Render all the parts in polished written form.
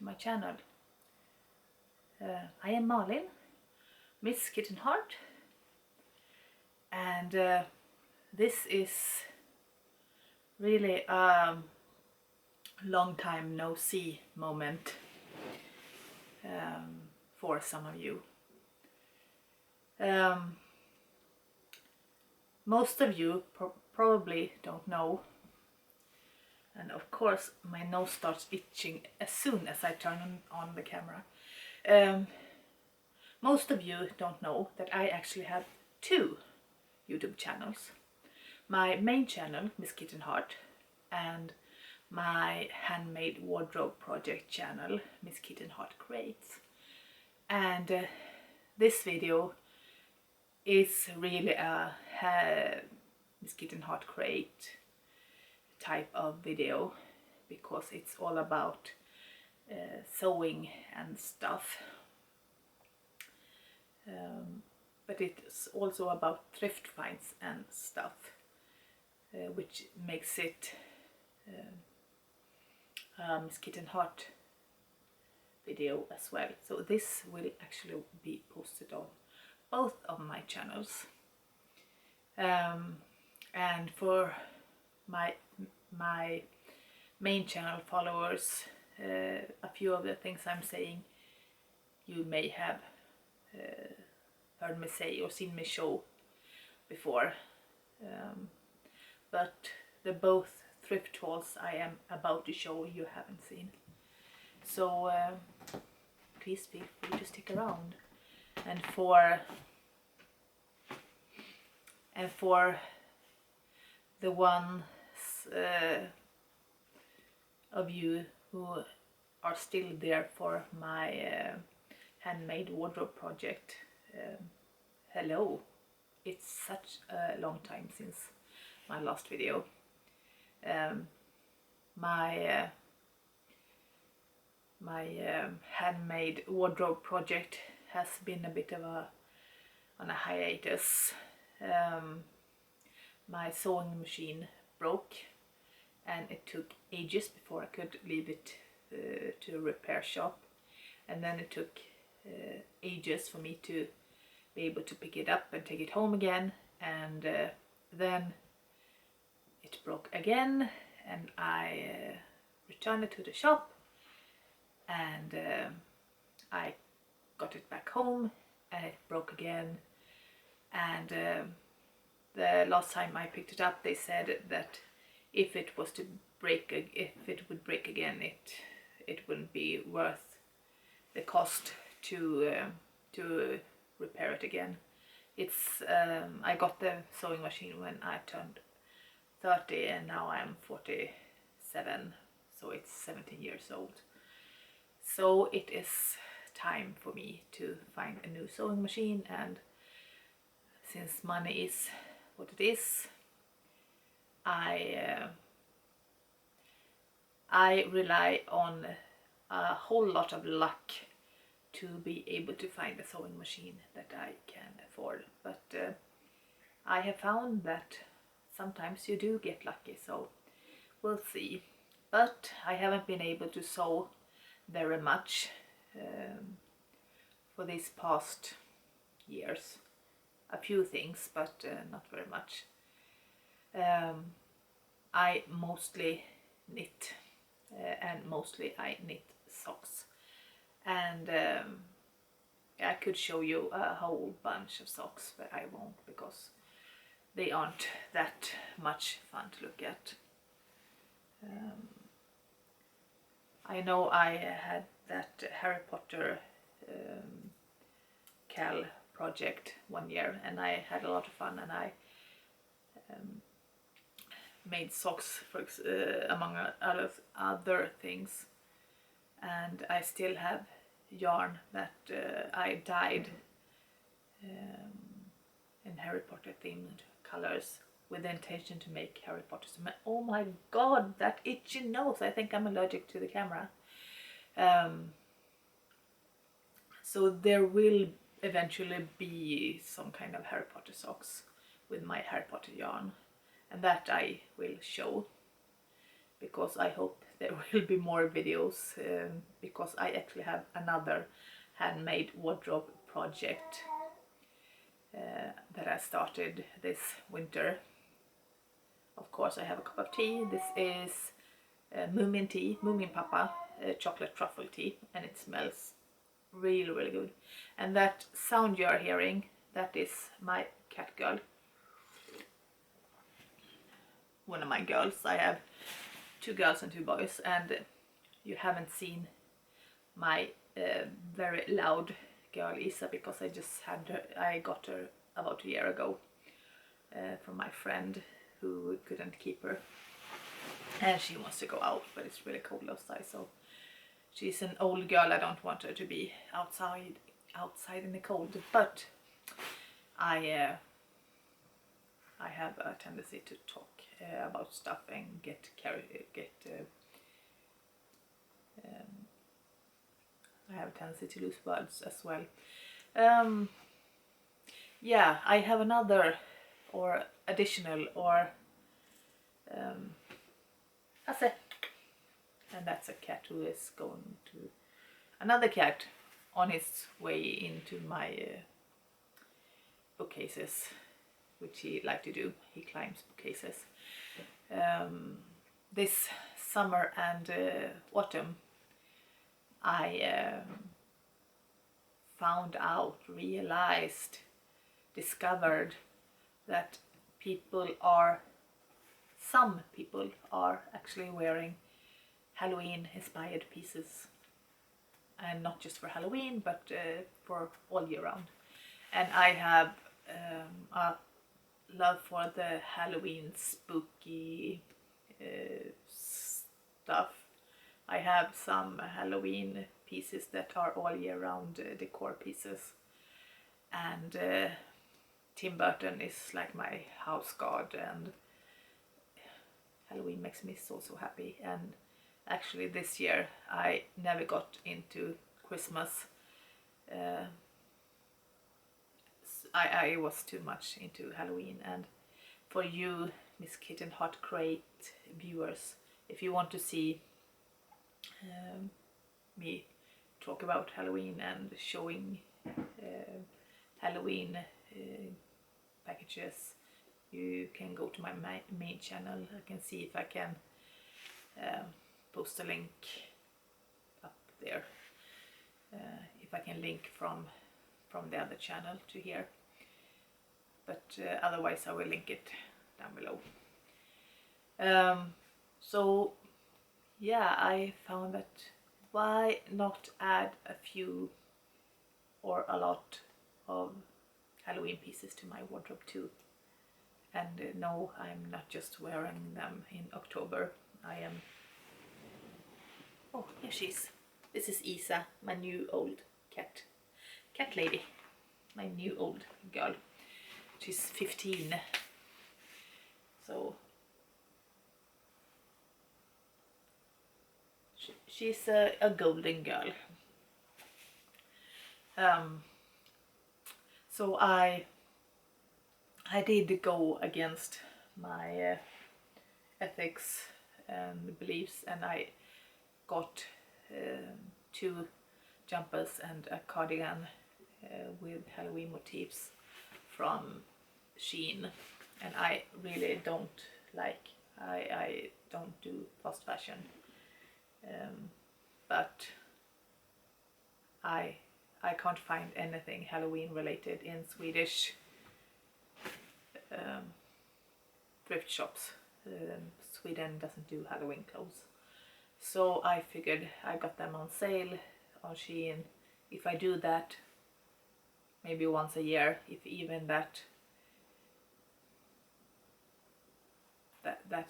to my channel. I am Malin, Miss Kitten Heart, and this is really a long time no see moment for some of you. Most of you probably don't know, and of course my nose starts itching as soon as I turn on the camera. Most of you don't know that I actually have two YouTube channels. My main channel, Miss Kitten Heart, and my handmade wardrobe project channel, Miss Kitten Heart Creates. And this video is really a Miss Kitten Heart Create type of video, because it's all about sewing and stuff. But it's also about thrift finds and stuff, which makes it Miss Kitten Heart video as well. So this will actually be posted on both of my channels. And for my main channel followers, a few of the things I'm saying you may have heard me say or seen me show before, but the both thrift hauls I am about to show you haven't seen. So please feel free to stick around. And for the ones of you who are still there for my handmade wardrobe project, hello. It's such a long time since my last video. My handmade wardrobe project has been a bit of on a hiatus. My sewing machine broke, and it took ages before I could leave it to a repair shop, and then it took ages for me to be able to pick it up and take it home again, and then it broke again, and I returned it to the shop, and I got it back home, and it broke again. And the last time I picked it up, they said that if it would break again, it wouldn't be worth the cost to repair it again. It's I got the sewing machine when I turned 30, and now I'm 47, so it's 17 years old. So it is time for me to find a new sewing machine, and since money is what it is, I rely on a whole lot of luck to be able to find a sewing machine that I can afford. But I have found that sometimes you do get lucky, so we'll see. But I haven't been able to sew very much for these past years. A few things, but not very much. I mostly knit, and mostly I knit socks. And I could show you a whole bunch of socks, but I won't, because they aren't that much fun to look at. I know I had that Harry Potter Cal project one year, and I had a lot of fun, and I made socks for among other things, and I still have yarn that I dyed in Harry Potter themed colors with the intention to make Harry Potter. Oh my god, that itchy nose! I think I'm allergic to the camera. So there will eventually be some kind of Harry Potter socks with my Harry Potter yarn, and that I will show, because I hope there will be more videos because I actually have another handmade wardrobe project that I started this winter. Of course, I have a cup of tea. This is Moomin tea, Moomin Papa chocolate truffle tea, and it smells really, really good. And that sound you are hearing, that is my cat girl. One of my girls. I have 2 girls and 2 boys, and you haven't seen my very loud girl Isa because I just had her, I got her about a year ago from my friend who couldn't keep her, and she wants to go out, but it's really cold outside, so she's an old girl. I don't want her to be outside in the cold, but I have a tendency to talk about stuff and I have a tendency to lose words as well. Yeah, I have another or additional or and that's a cat who is going to another cat on his way into my bookcases, which he likes to do. He climbs bookcases. This summer and autumn I discovered that some people are actually wearing Halloween inspired pieces, and not just for Halloween but for all year round. And I have a love for the Halloween spooky stuff. I have some Halloween pieces that are all year round decor pieces, and Tim Burton is like my house god, and Halloween makes me so happy. And actually this year I never got into Christmas. I was too much into Halloween. And for you Miss Kitten Heart Creates viewers, if you want to see me talk about Halloween and showing Halloween packages, you can go to my main channel. I can see if I can post a link up there, if I can link from the other channel to here, but otherwise I will link it down below. So yeah, I found that why not add a few or a lot of Halloween pieces to my wardrobe too. And no, I'm not just wearing them in October. I am... Oh, here she is. This is Isa, my new old cat lady, my new old girl. She's 15, so she's a golden girl. So I did go against my ethics and beliefs, and I got 2 jumpers and a cardigan with Halloween motifs from Shein, and I really don't like, I don't do fast fashion, but I can't find anything Halloween related in Swedish thrift shops. Sweden doesn't do Halloween clothes, so I figured I got them on sale on Shein. If I do that maybe once a year, if even that's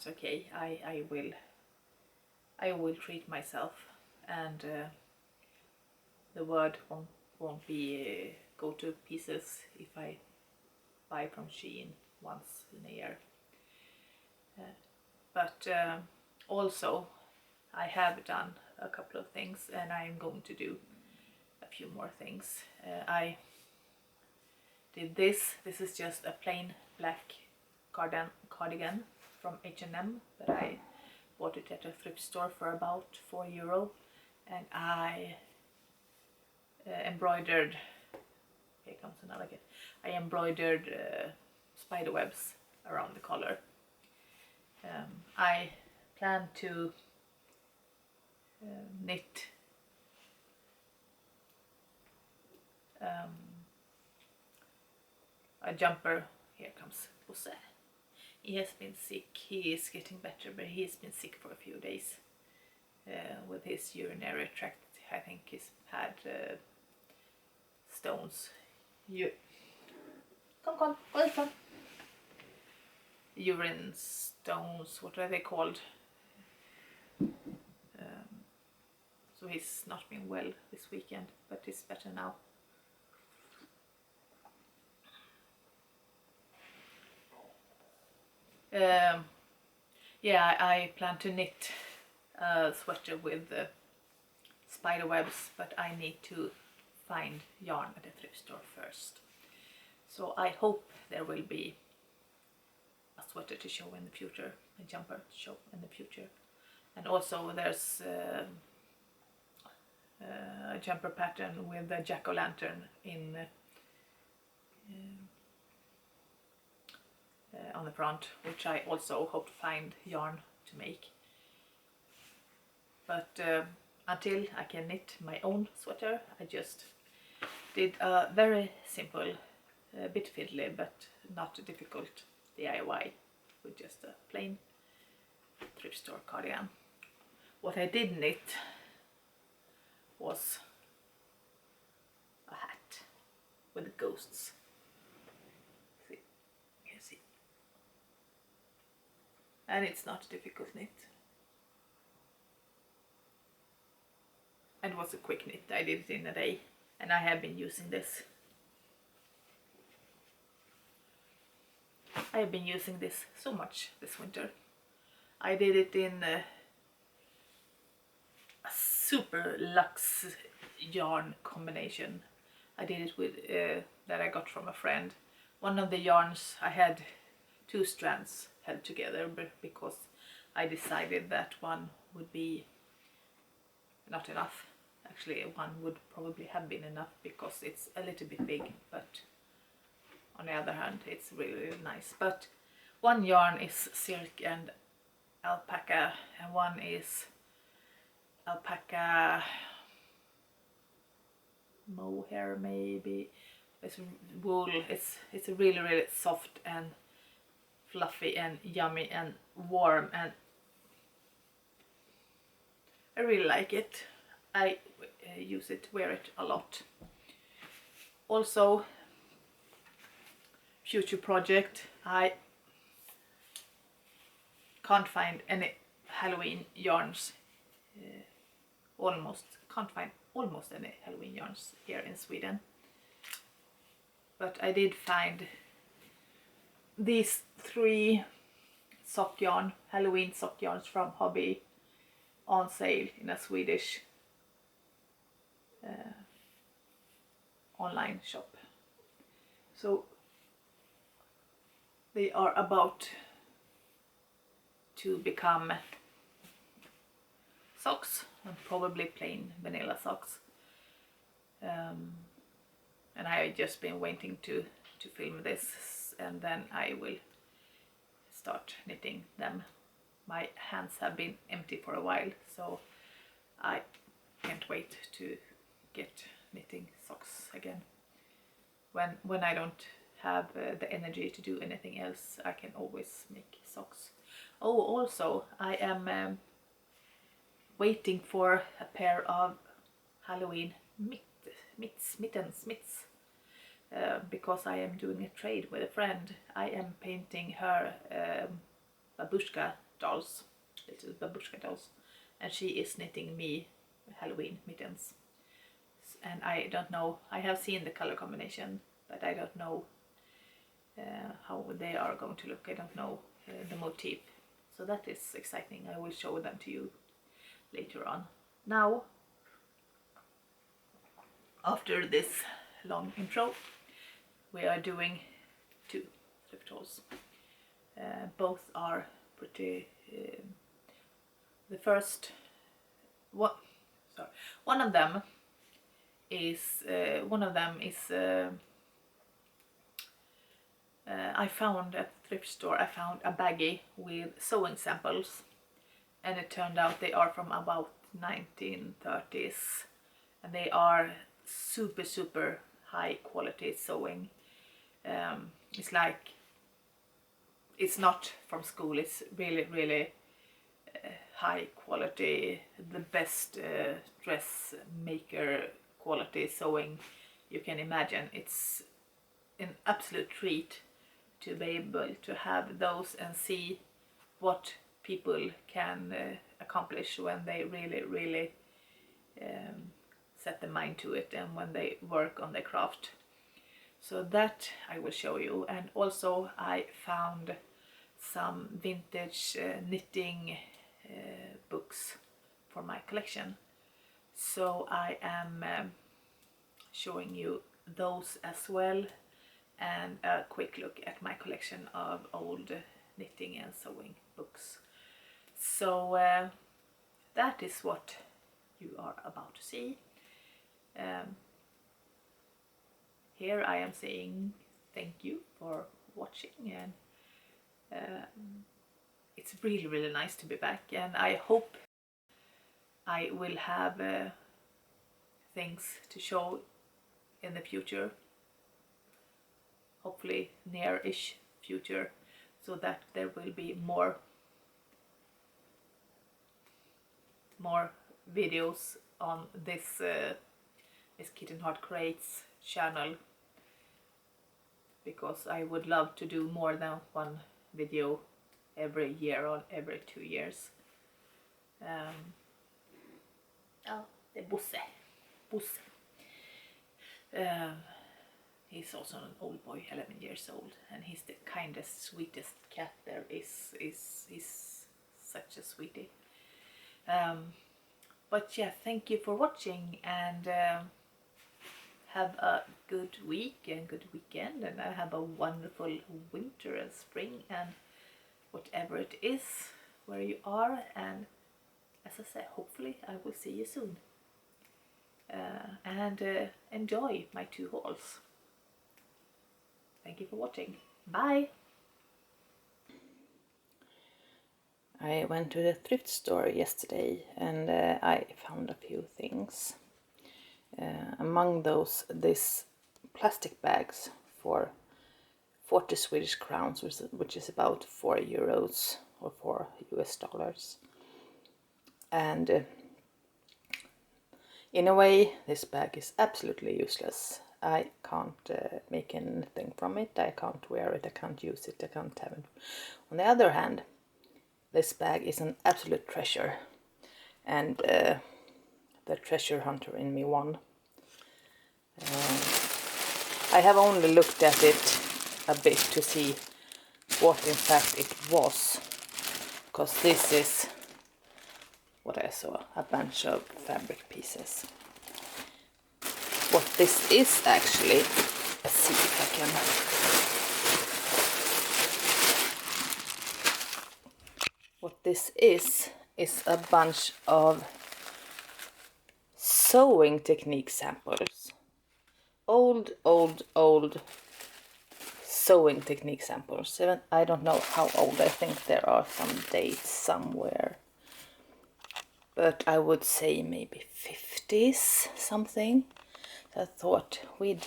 okay. I will treat myself, and the word won't be go to pieces if I buy from Shein once in a year. But also I have done a couple of things, and I am going to do a few more things. I did this. This is just a plain black cardigan from H&M that I bought it at a thrift store for about €4, and I embroidered, here comes another kit, I embroidered spider webs around the collar. I plan to knit a jumper. Here comes Bosse. He has been sick. He is getting better, but he has been sick for a few days with his urinary tract. I think he's had stones. Come, go from. Urine stones, what are they called? So he's not been well this weekend, but he's better now. Yeah, I plan to knit a sweater with spider webs, but I need to find yarn at the thrift store first. So I hope there will be a sweater to show in the future, a jumper to show in the future. And also there's a jumper pattern with a jack-o'-lantern in on the front, which I also hope to find yarn to make. But until I can knit my own sweater, I just did a very simple, bit fiddly but not difficult DIY with just a plain thrift store cardigan. What I did knit was a hat with ghosts. See, you can see. And it's not difficult knit. And it was a quick knit. I did it in a day, and I have been using this. I have been using this so much this winter. I did it in a super luxe yarn combination. I did it with that I got from a friend. One of the yarns I had 2 strands held together because I decided that one would be not enough. Actually, one would probably have been enough because it's a little bit big, but on the other hand it's really, really nice. But one yarn is silk and alpaca, and one is alpaca mohair maybe. It's wool. It's really, really soft and fluffy and yummy and warm, and I really like it. I use it, wear it a lot. Also, future project, I can't find any Halloween yarns, can't find almost any Halloween yarns here in Sweden. But I did find these 3 sock yarn, Halloween sock yarns from Hobby on sale in a Swedish online shop. So they are about to become socks, and probably plain vanilla socks. And I have just been waiting to film this, and then I will start knitting them. My hands have been empty for a while, so I can't wait to get knitting socks again. When I don't have the energy to do anything else, I can always make socks. Oh, also I am waiting for a pair of Halloween mittens, because I am doing a trade with a friend. I am painting her babushka dolls, little babushka dolls, and she is knitting me Halloween mittens. And I don't know, I have seen the color combination, but I don't know how they are going to look. I don't know the motif, so that is exciting. I will show them to you later on. Now, after this long intro, we are doing 2 thrift hauls. Both are pretty the first one, sorry, one of them is I found at the thrift store, I found a baggie with sewing samples, and it turned out they are from about 1930s, and they are super high quality sewing. It's like, it's not from school, it's really high quality, the best dressmaker quality sewing you can imagine. It's an absolute treat to be able to have those and see what people can accomplish when they really set their mind to it, and when they work on their craft. So that I will show you. And also I found some vintage knitting books for my collection, so I am showing you those as well, and a quick look at my collection of old knitting and sewing books. So that is what you are about to see. Here I am saying thank you for watching, and it's really nice to be back, and I hope I will have things to show in the future, hopefully near-ish future, so that there will be more videos on this Miss Kitten Heart Creates channel, because I would love to do more than one video every year or every 2 years. Oh, det är Bosse. He's also an old boy, 11 years old, and he's the kindest, sweetest cat there is. He's such a sweetie. But yeah, thank you for watching, and have a good week and good weekend, and I have a wonderful winter and spring and whatever it is where you are. And as I said, hopefully I will see you soon, and enjoy my 2 hauls. Thank you for watching. Bye! I went to the thrift store yesterday, and I found a few things. Among those, this plastic bags for 40 Swedish crowns, which is about 4 euros or 4 US dollars. And in a way, this bag is absolutely useless. I can't make anything from it, I can't wear it, I can't use it, I can't have it. On the other hand, this bag is an absolute treasure, and the treasure hunter in me won. I have only looked at it a bit to see what in fact it was, because this is what I saw, a bunch of fabric pieces. What this is actually, let's see if I can. What this is a bunch of sewing technique samples. Old sewing technique samples. I don't know how old, I think there are some dates somewhere. But I would say maybe 50s, something. I thought we'd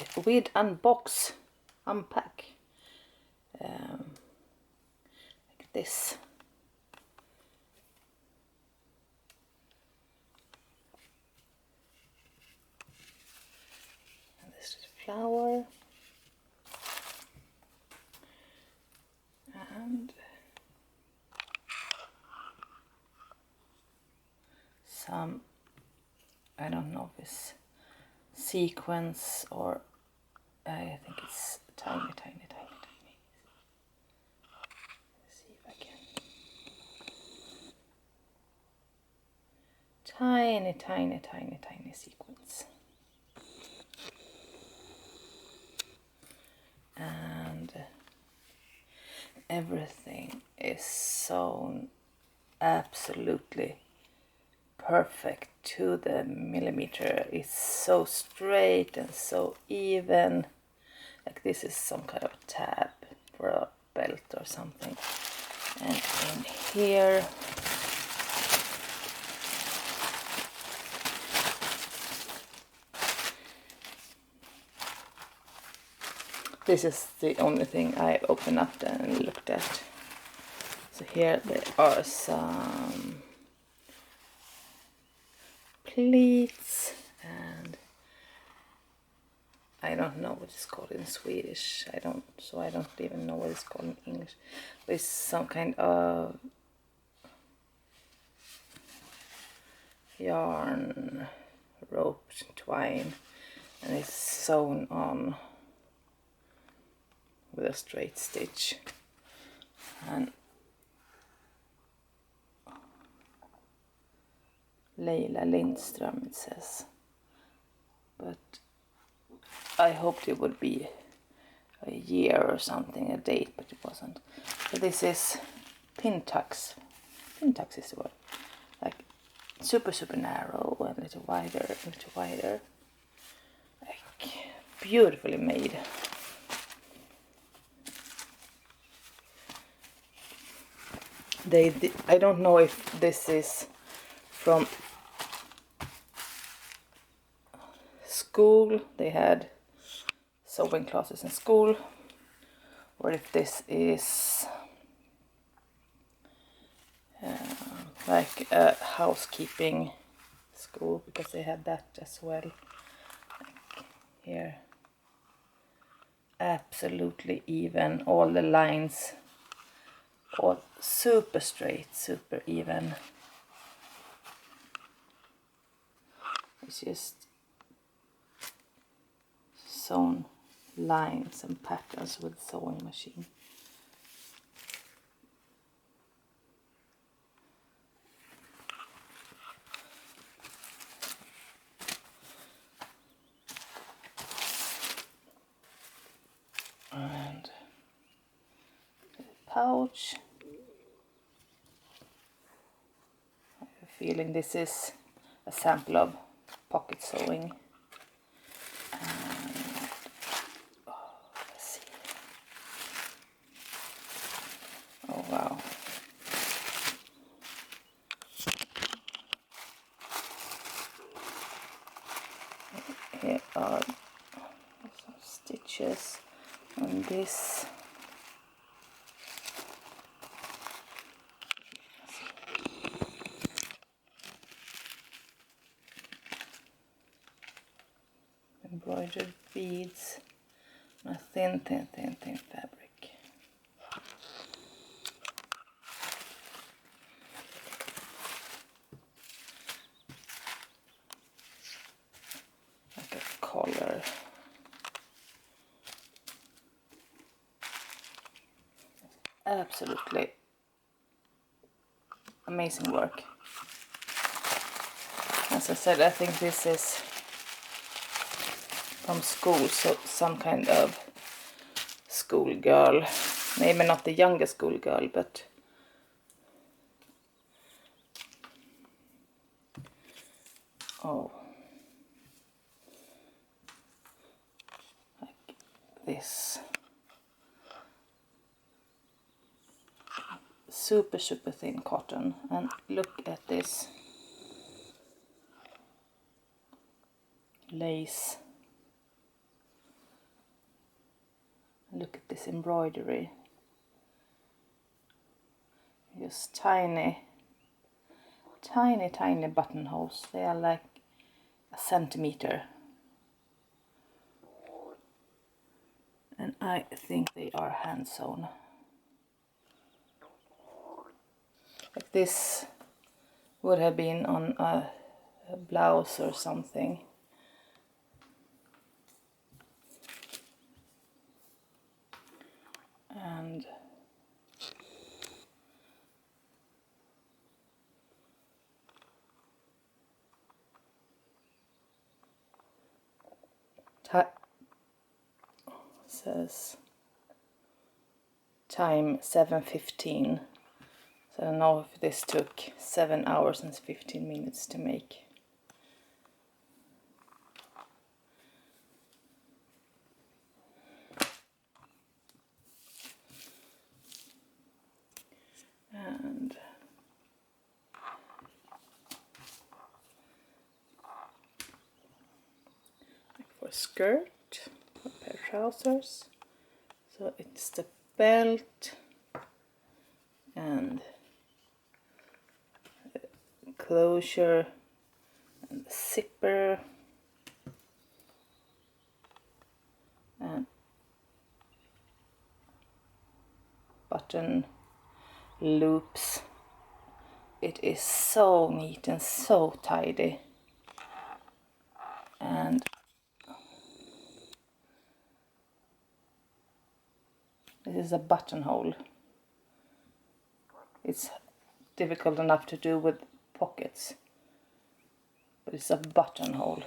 unpack like this. And this is flower. And some, I don't know if it's sequence or I think it's tiny. Let's see if I can. Tiny sequence. And everything is sewn absolutely perfect to the millimeter. It's so straight and so even. Like this is some kind of tab for a belt or something. And in here this is the only thing I opened up and looked at. So here there are some pleats, and I don't know what it's called in Swedish. I don't even know what it's called in English. But it's some kind of yarn, rope, twine, and it's sewn on with a straight stitch. And Leila Lindström it says, but I hoped it would be a year or something, a date, but it wasn't. So this is pin tucks. Pin tucks is the word. Like super narrow and a little wider, like beautifully made. I don't know if this is from school, they had sewing classes in school, or if this is like a housekeeping school, because they had that as well. Like here, absolutely even, all the lines, all super straight, super even. It's just sewn lines and patterns with sewing machine. And pouch. I have a feeling this is a sample of pocket sewing. And, let's see. Oh wow. Here are some stitches on this. Embroidered beads on a thin fabric. Like a collar. Absolutely amazing work. As I said, I think this is from school, so some kind of schoolgirl. Maybe not the youngest schoolgirl, but oh, like this. Super thin cotton, and look at this lace. Look at this embroidery. Just tiny buttonholes. They are like a centimeter. And I think they are hand sewn. Like this would have been on a blouse or something. And says time 7:15, So I don't know if this took 7 hours and 15 minutes to make. And for a skirt, a pair of trousers. So it's the belt and closure and the zipper and button loops. It is so neat and so tidy. And this is a buttonhole. It's difficult enough to do with pockets, but it's a buttonhole.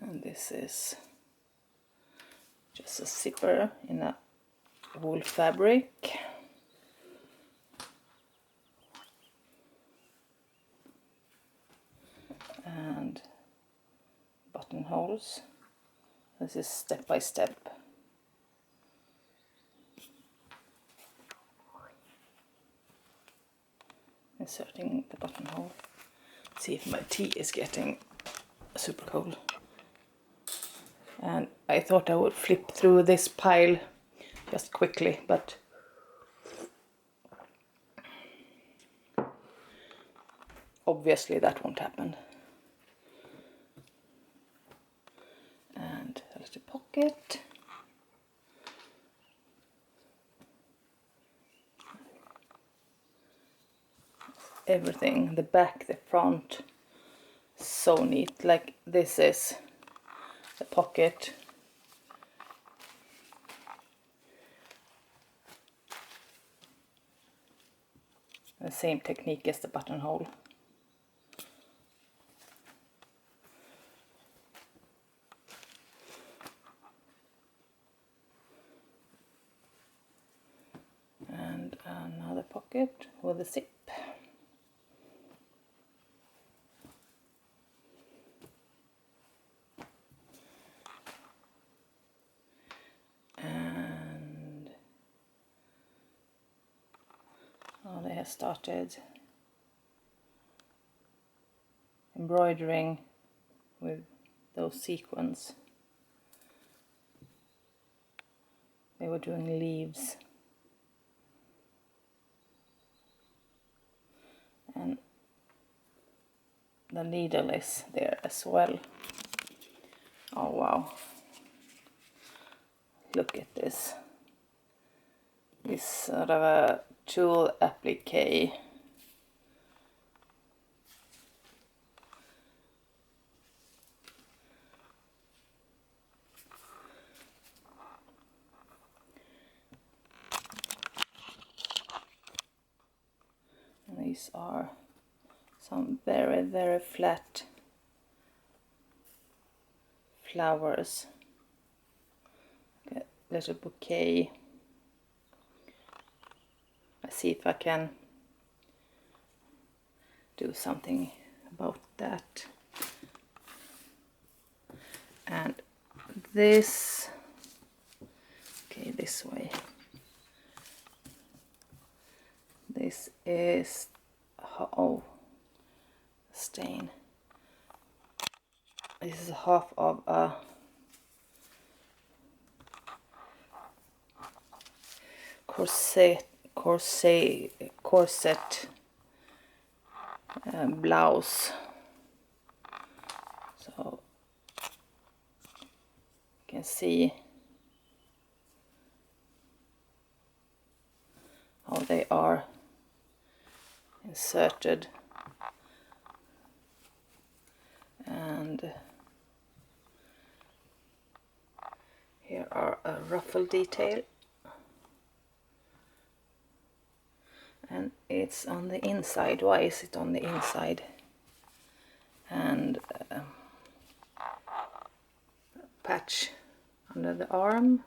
And this is just a zipper in a wool fabric. And buttonholes. This is step by step. Inserting the buttonhole. See if my tea is getting super cold. And I thought I would flip through this pile just quickly, but obviously that won't happen. And a little pocket. Everything, the back, the front, so neat. Like this is the pocket. The same technique as the buttonhole. And another pocket with a zip. And they have started embroidering with those sequins. They were doing leaves. And the needle is there as well. Oh wow. Look at this. This sort of a tulle applique. And these are some very, very flat flowers. Okay, little bouquet. Let's see if I can do something about that. And this, okay, this way. This is, oh, stain. This is half of a corset blouse. So you can see how they are inserted. And here are a ruffle detail. And it's on the inside. Why is it on the inside? And patch under the arm.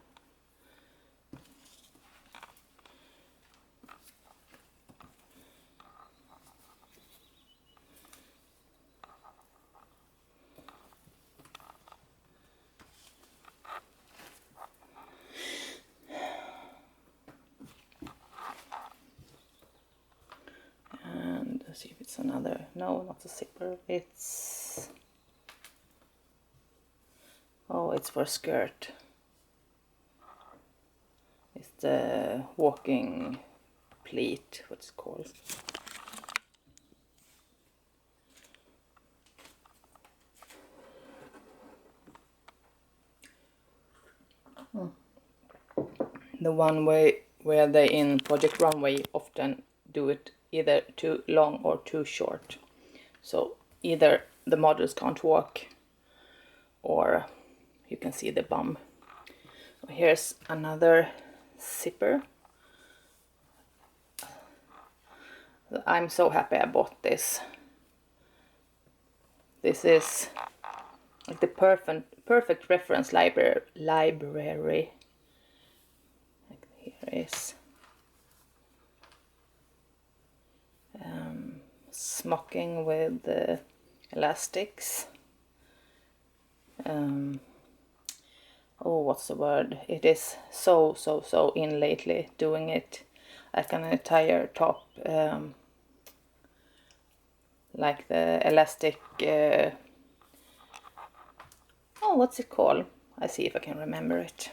And let's see if it's another, no, not a zipper, it's, oh, it's for a skirt. It's the walking pleat, what's it called? The one way where they in Project Runway often do it either too long or too short. So either the models can't walk or you can see the bum. So here's another zipper. I'm so happy I bought this. This is like the perfect reference library. Like here is smocking with elastics. Oh, what's the word? It is so in lately, doing it like an entire top, like the elastic, oh, what's it called? I see if I can remember it.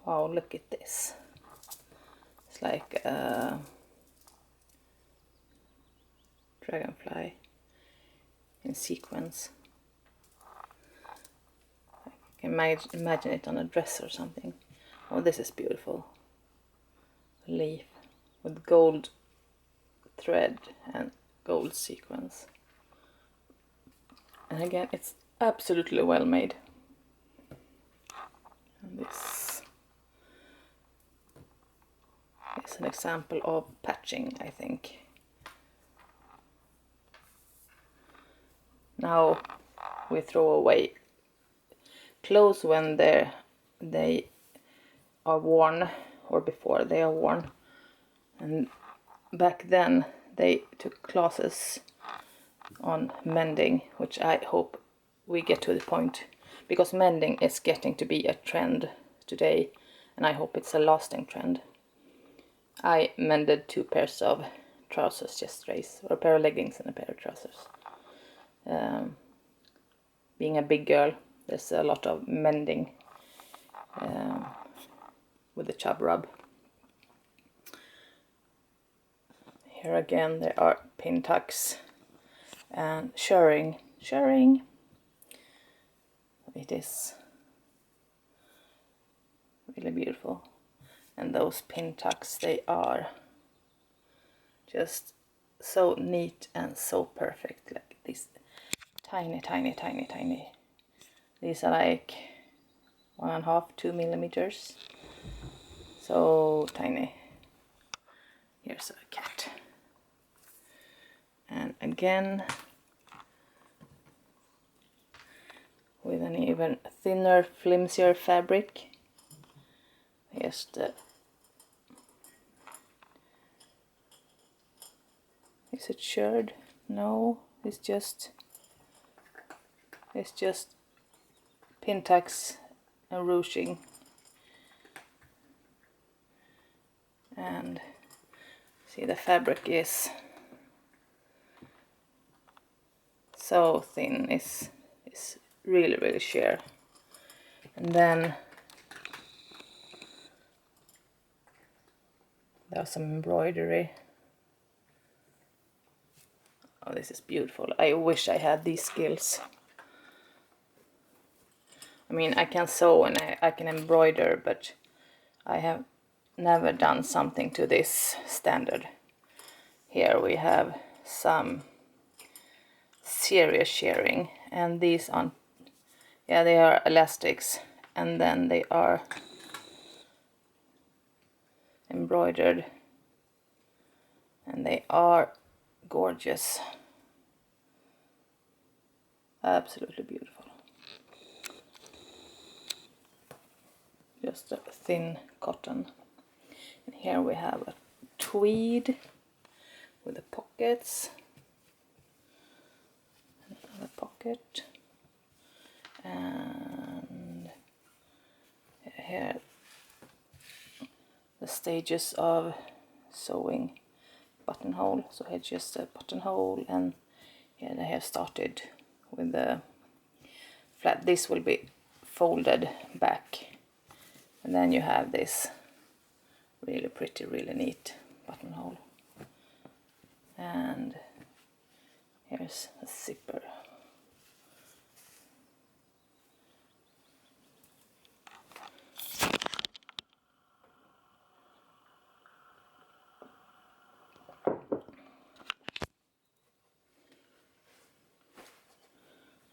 Oh, look at this. It's like a dragonfly in sequence. I can imagine it on a dress or something. Oh, this is beautiful. A leaf with gold thread and gold sequence. And again, it's absolutely well made. And this is an example of patching, I think. Now we throw away clothes when they are worn, or before they are worn. And back then they took classes on mending, which I hope we get to the point, because mending is getting to be a trend today, and I hope it's a lasting trend. I mended 2 pairs of trousers yesterday, or a pair of leggings and a pair of trousers. Being a big girl, there's a lot of mending with the chub rub. Here again there are pin tucks and shirring. It is really beautiful. And those pin tucks, they are just so neat and so perfect. Like these tiny. These are like 1.5, 2 millimeters. So tiny. Here's a cat. And again, with an even thinner, flimsier fabric. Here's the... Is it shirred? No, it's just pin tucks and ruching. And see, the fabric is so thin, it's really sheer. And then there's some embroidery. Oh, this is beautiful. I wish I had these skills. I mean, I can sew and I can embroider, but I have never done something to this standard. Here we have some serious shearing, and these on, yeah, they are elastics, and then they are embroidered, and they are gorgeous, absolutely beautiful. just a thin cotton. And here we have a tweed with the pockets, another pocket, and here the stages of sewing buttonhole. So it's just a buttonhole, and here they have started with the flat. This will be folded back, and then you have this really pretty, really neat buttonhole. And here's a zipper.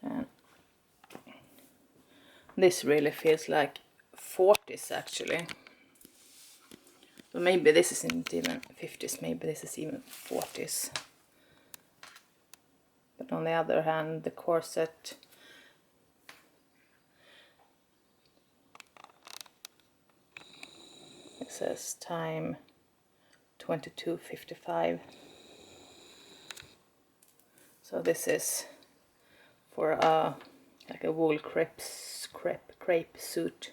And this really feels like 40s actually. But maybe this isn't even 50s, maybe this is even 40s. But on the other hand, the corset it says time 22:55. So this is for a like a wool crepe suit.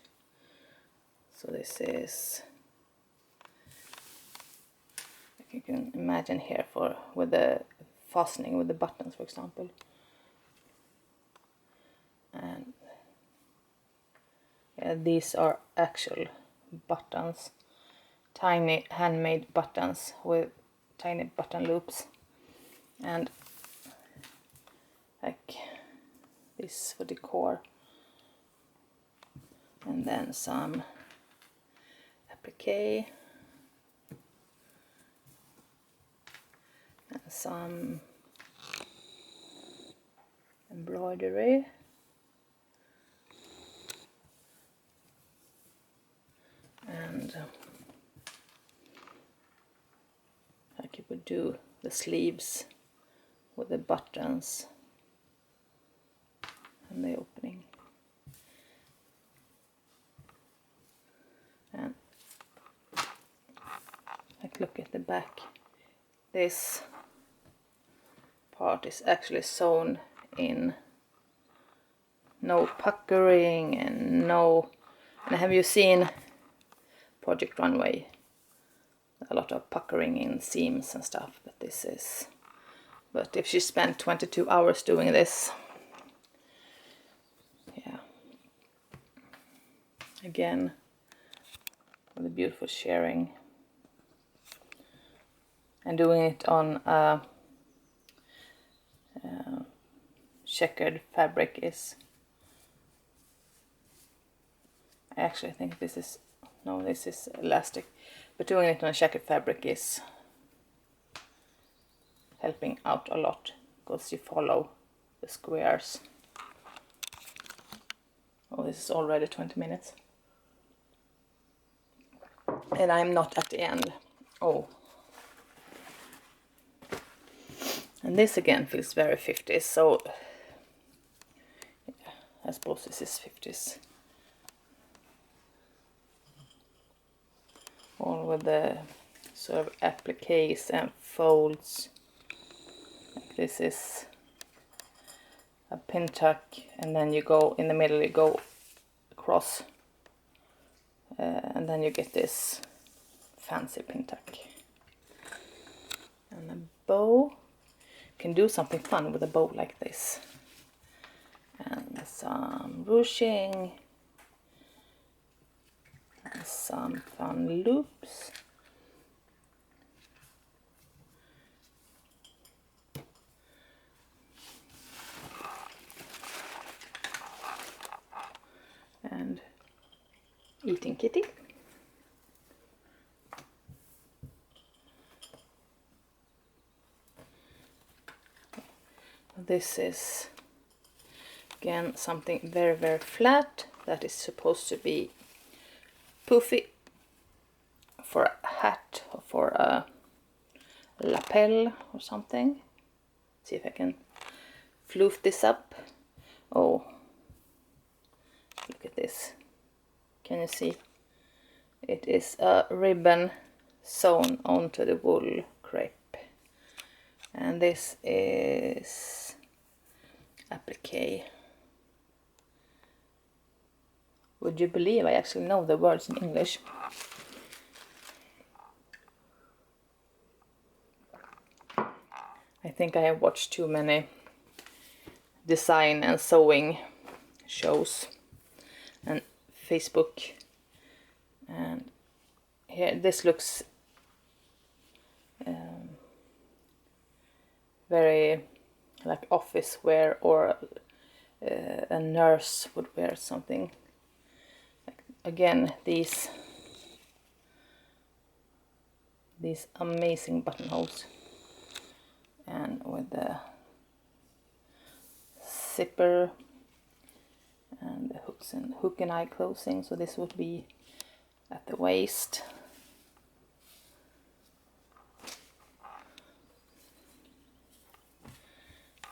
So this is, like you can imagine here, for with the fastening with the buttons, for example. And yeah, these are actual buttons, tiny handmade buttons with tiny button loops, and like this for decor, and then some applique and some embroidery. And like you would do the sleeves with the buttons and the opening. And like look at the back. This part is actually sewn in, no puckering and no. And have you seen Project Runway? A lot of puckering in seams and stuff, but this is. But if she spent 22 hours doing this, yeah. Again, with a beautiful shirring, and doing it on a checkered fabric is. I actually think this is, no, this is elastic, but doing it on a checkered fabric is helping out a lot because you follow the squares. Oh, this is already 20 minutes. And I'm not at the end. Oh. And this again feels very 50s, so yeah, I suppose this is 50s. All with the sort of appliques and folds. Like this is a pin tuck, and then you go in the middle, you go across, and then you get this fancy pin tuck. And a bow. You can do something fun with a bow like this. And some ruching. And some fun loops. And eating kitty. This is again something very, very flat that is supposed to be poofy for a hat or for a lapel or something. See if I can floof this up. Oh, look at this. Can you see? It is a ribbon sewn onto the wool crepe, and this is applique. Would you believe I actually know the words in English? I think I have watched too many design and sewing shows and Facebook, and here this looks very like office wear, or a nurse would wear something. Like, again, these amazing buttonholes, and with the zipper and the hook and eye closing. So this would be at the waist.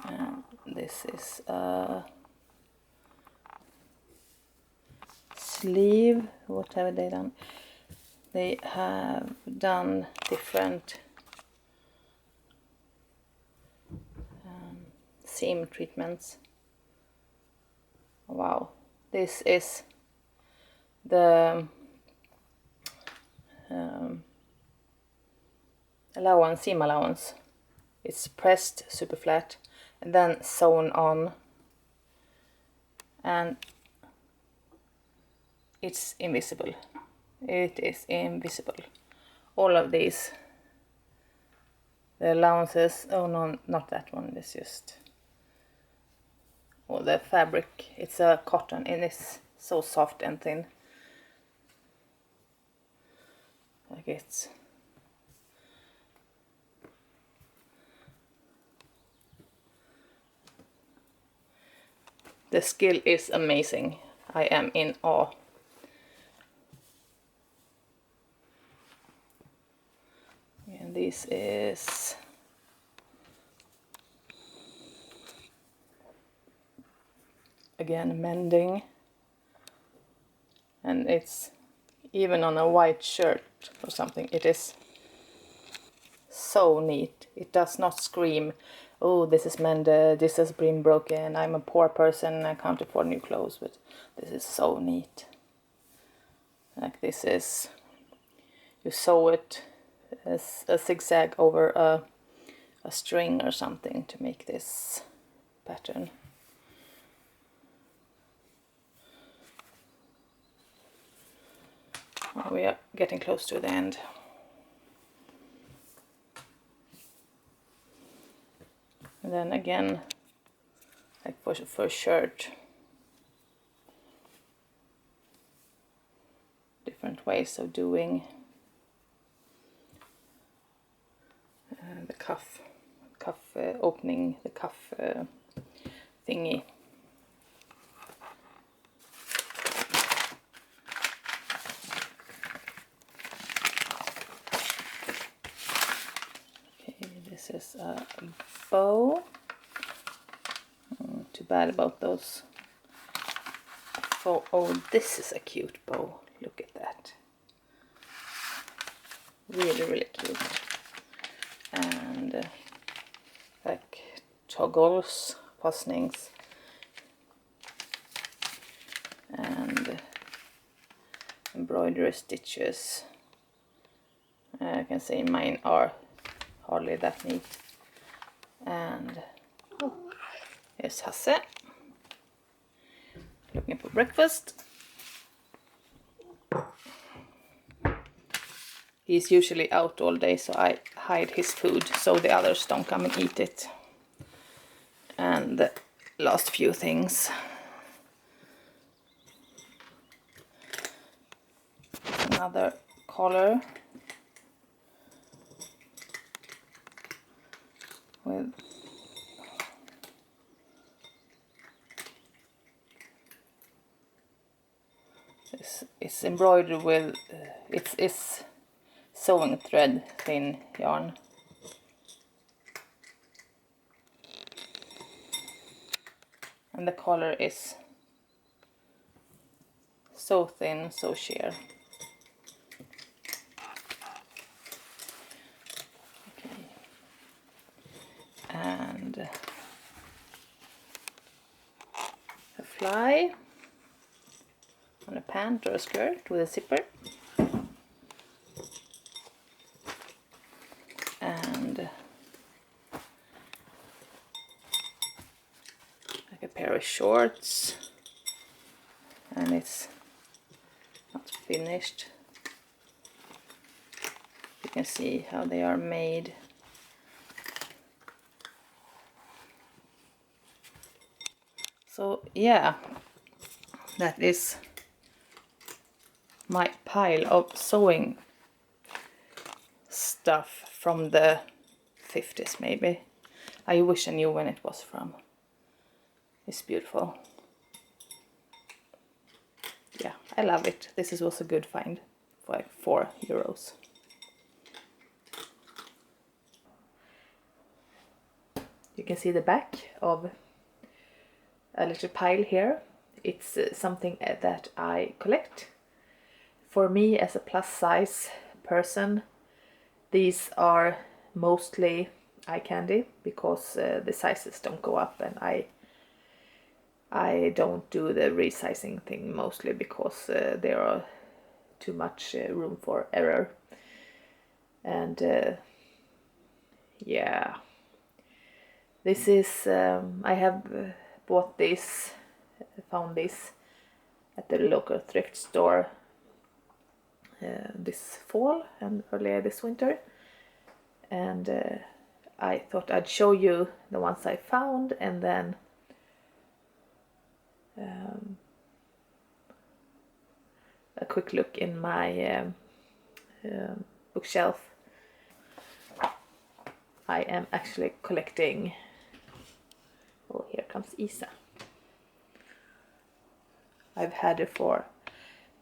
And this is a sleeve. What have they done? They have done different seam treatments. Wow, this is the seam allowance. It's pressed super flat and then sewn on, and it's invisible. It is invisible. All of these, the allowances, oh no, not that one, it's just, oh, the fabric, it's a cotton and it's so soft and thin. Like it's the skill is amazing. I am in awe. And this is again mending, and it's even on a white shirt or something. It is so neat. It does not scream, oh, this is mended, this has been broken, I'm a poor person, I can't afford new clothes. But this is so neat. Like this is, you sew it as a zigzag over a string or something to make this pattern. We are getting close to the end. And then again, like for a shirt, different ways of doing the cuff opening, the cuff thingy. This is a bow. Too bad about those. Oh, this is a cute bow. Look at that. Really, really cute. And like toggles, fastenings, and embroidery stitches. I can say mine are hardly that neat. And oh, here's Hasse looking for breakfast. He's usually out all day, so I hide his food so the others don't come and eat it. And the last few things. Another collar with it's embroidered with it's sewing thread thin yarn. And the collar is so thin, so sheer. and a fly on a pant or a skirt with a zipper, and like a pair of shorts, and it's not finished. You can see how they are made. So yeah, that is my pile of sewing stuff from the 50s maybe. I wish I knew when it was from. It's beautiful. Yeah, I love it. This was a good find for like €4. You can see the back of a little pile here. It's something that I collect. For me as a plus size person, these are mostly eye candy because the sizes don't go up, and I don't do the resizing thing mostly because there are too much room for error. And yeah, this is I have bought this, found this at the local thrift store this fall and earlier this winter, and I thought I'd show you the ones I found, and then a quick look in my bookshelf. I am actually collecting, oh, here comes Isa. I've had her for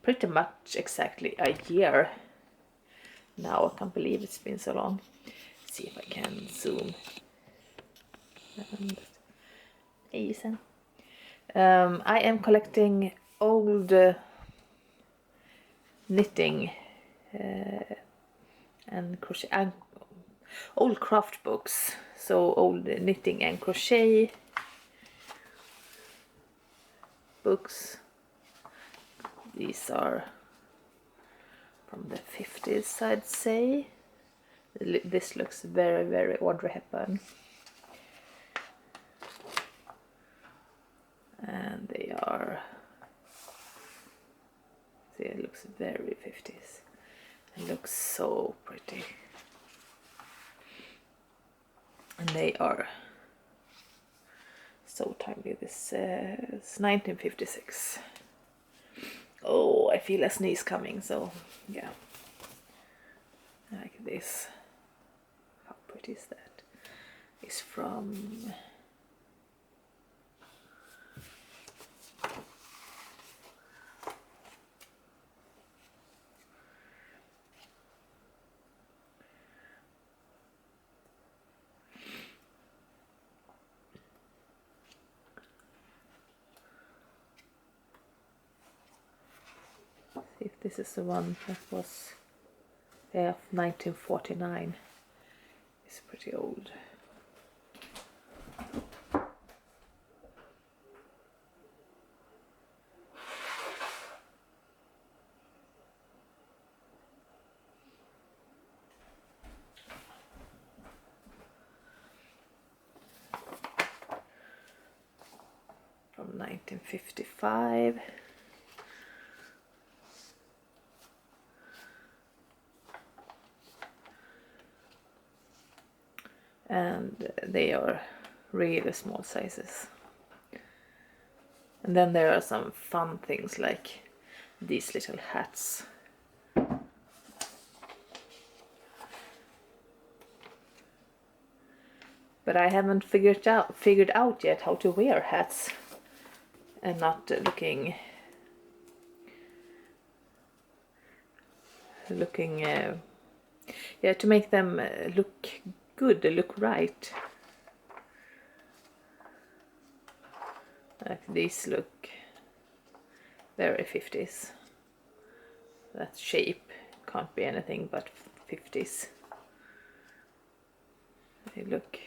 pretty much exactly a year now. I can't believe it's been so long. Let's see if I can zoom. And Isa. I am collecting old knitting and crochet and old craft books, so old knitting and crochet books. These are from the 50s, I'd say. This looks very, very Audrey Hepburn, and they are, see, it looks very 50s. It looks so pretty. And they are so timely. This is 1956. Oh, I feel a sneeze coming, so yeah. Like this. How pretty is that? It's from if this is the one that was 1949. It's pretty old. From 1955. And they are really small sizes. And then there are some fun things like these little hats. But I haven't figured out yet how to wear hats and not looking yeah, to make them look good, look right. Like these look very 50s. That shape can't be anything but 50s. They look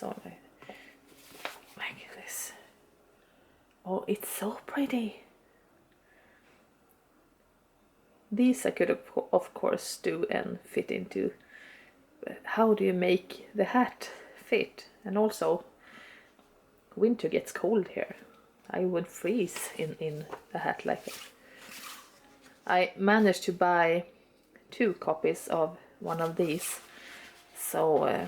So like this. Oh, it's so pretty. These I could of course do and fit into. But how do you make the hat fit? And also, winter gets cold here. I would freeze in a hat like that. I managed to buy 2 copies of one of these. So,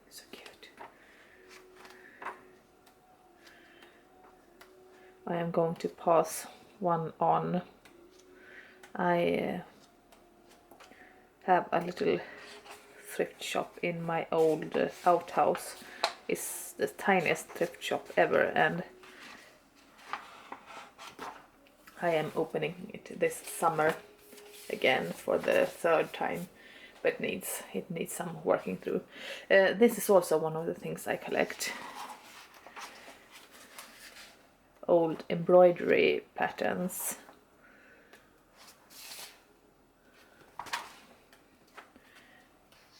so cute. I am going to pass one on. I have a little thrift shop in my old outhouse. It's the tiniest thrift shop ever, and I am opening it this summer again for the 3rd time, but it needs some working through. This is also one of the things I collect. Old embroidery patterns.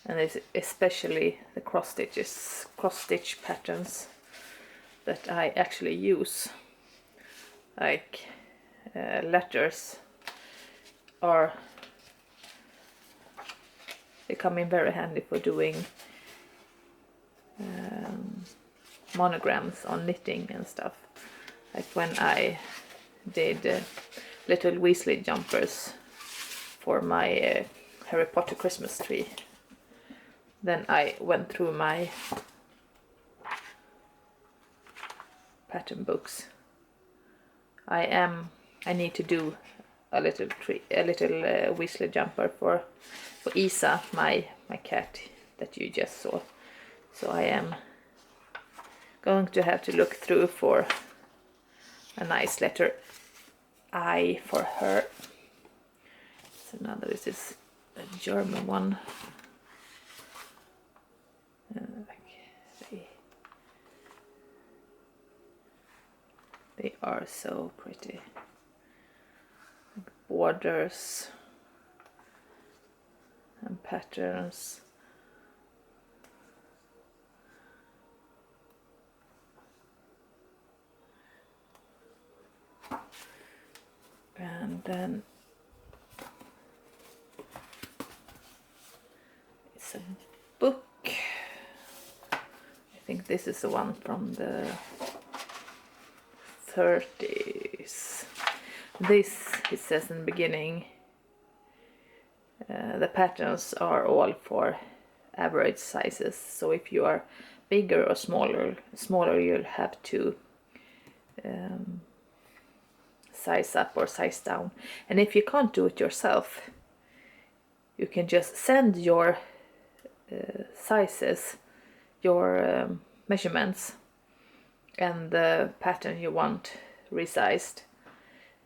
And it's especially the cross-stitch patterns that I actually use. Like letters they come in very handy for doing monograms on knitting and stuff. Like when I did little Weasley jumpers for my Harry Potter Christmas tree. Then I went through my pattern books. I need to do a little Weasley jumper for Isa, my cat that you just saw. So I am going to have to look through for a nice letter I for her. So this is a German one. They are so pretty. Like borders and patterns. And then it's a book. I think this is the one from the 30s. This, it says in the beginning, the patterns are all for average sizes. So if you are bigger or smaller you'll have to size up or size down. And if you can't do it yourself, you can just send your sizes, your measurements and the pattern you want resized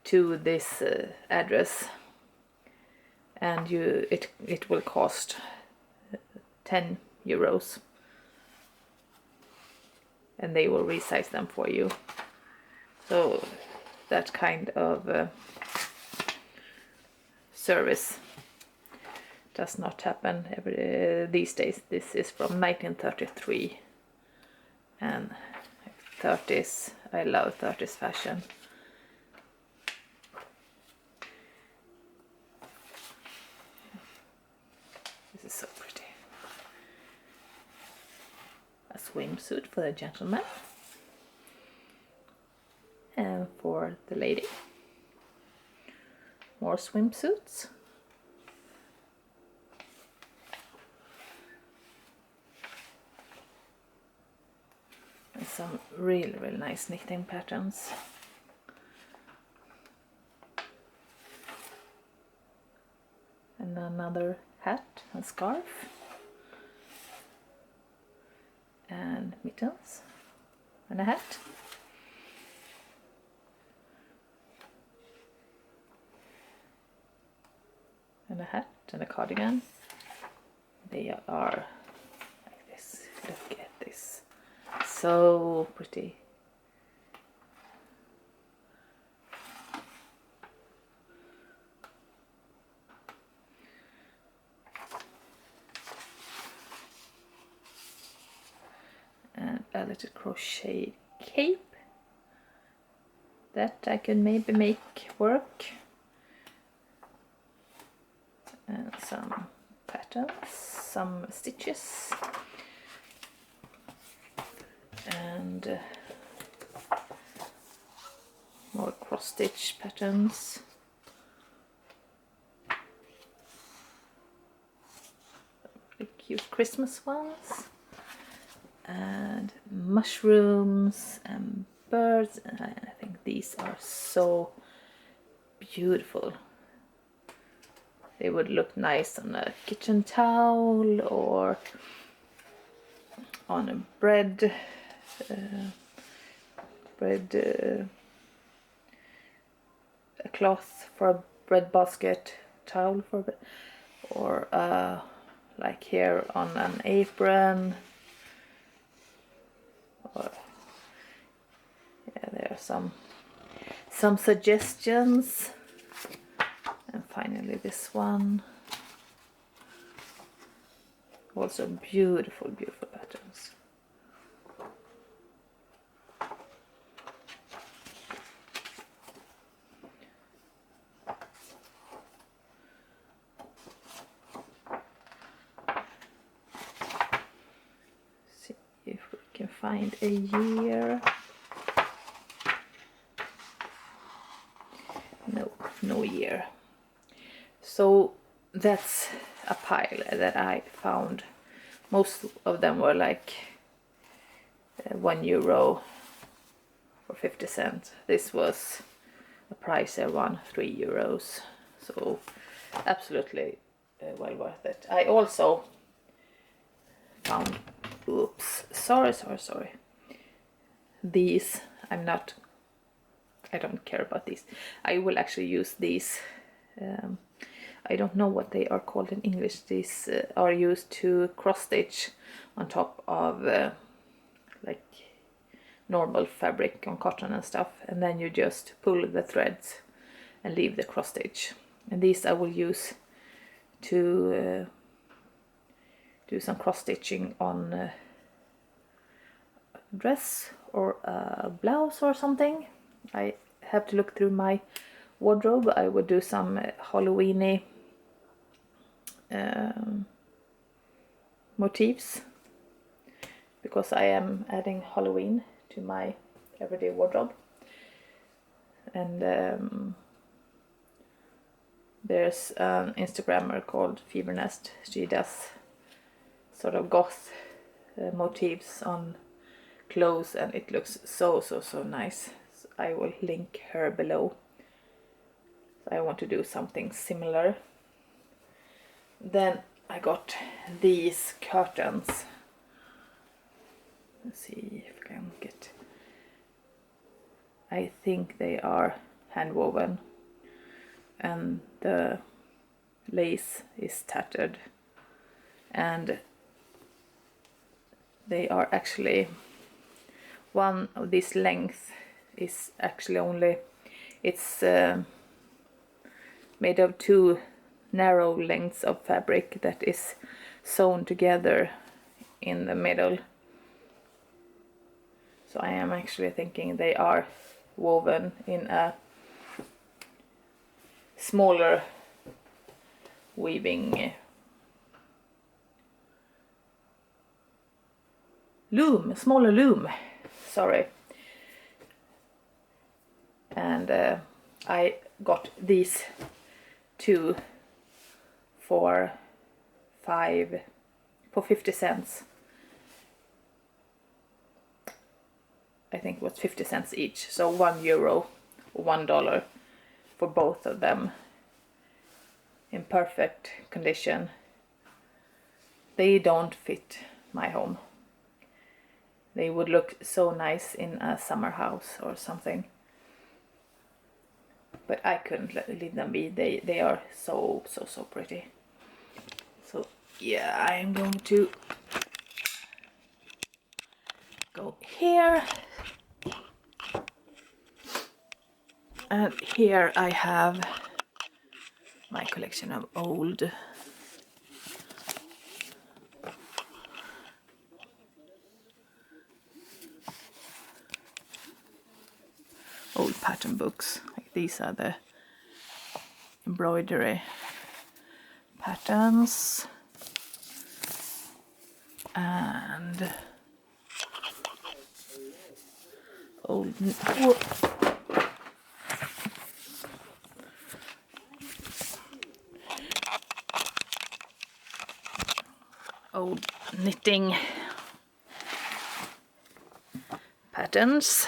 to this address, and it will cost 10 euros, and they will resize them for you. So that kind of service does not happen these days. This is from 1933, and 30s, I love 30s fashion. This is so pretty. A swimsuit for the gentleman and for the lady. More swimsuits. And some really nice knitting patterns. And another hat and scarf. And mittens. And a hat. And a hat and a cardigan. They are like this. Look at this. So pretty. a crochet cape that I can maybe make work, and some patterns, some stitches, and more cross stitch patterns. Really cute Christmas ones, and mushrooms and birds, and I think these are so beautiful. They would look nice on a kitchen towel or on a bread a cloth for a bread basket, towel for a, or like here on an apron. Or yeah, there are some suggestions. And finally this one. Also beautiful, beautiful patterns. See if we can find a year. No year. So that's a pile that I found. Most of them were like €1 or 50 cents. This was a price around €3. So absolutely well worth it. I also found, oops, sorry. These, I don't care about these. I will actually use these. I don't know what they are called in English. These are used to cross stitch on top of like normal fabric on cotton and stuff, and then you just pull the threads and leave the cross stitch. And these I will use to do some cross stitching on a dress or a blouse or something. I have to look through my wardrobe. I would do some Halloweeny motifs, because I am adding Halloween to my everyday wardrobe. And there's an Instagrammer called Fever Nest. She does sort of goth motifs on clothes, and it looks so nice. So I will link her below. So I want to do something similar. Then I got these curtains. Let's see if I can get. I think they are hand woven, and the lace is tattered, and they are actually, one of this length is actually only, it's made of two narrow lengths of fabric that is sewn together in the middle. So I am actually thinking they are woven in a smaller weaving smaller loom, sorry. And I got these two for 50 cents. I think it was 50 cents each, so €1 or $1 for both of them, in perfect condition. They don't fit my home. They would look so nice in a summer house or something, but I couldn't leave them be. They are so pretty. So yeah, I am going to go here, and here I have my collection of old old pattern books. Like these are the embroidery patterns, and old knitting patterns.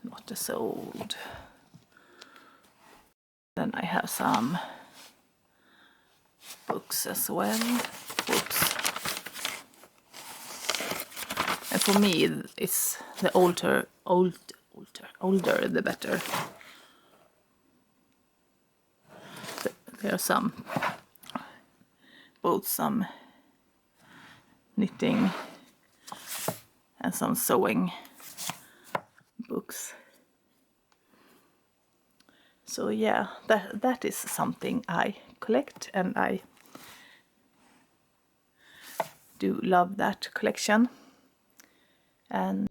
Not as old. Then I have some books as well. Books. And for me, it's the older the better. There are some, both some knitting and some sewing books. So yeah, that is something I collect, and I do love that collection. And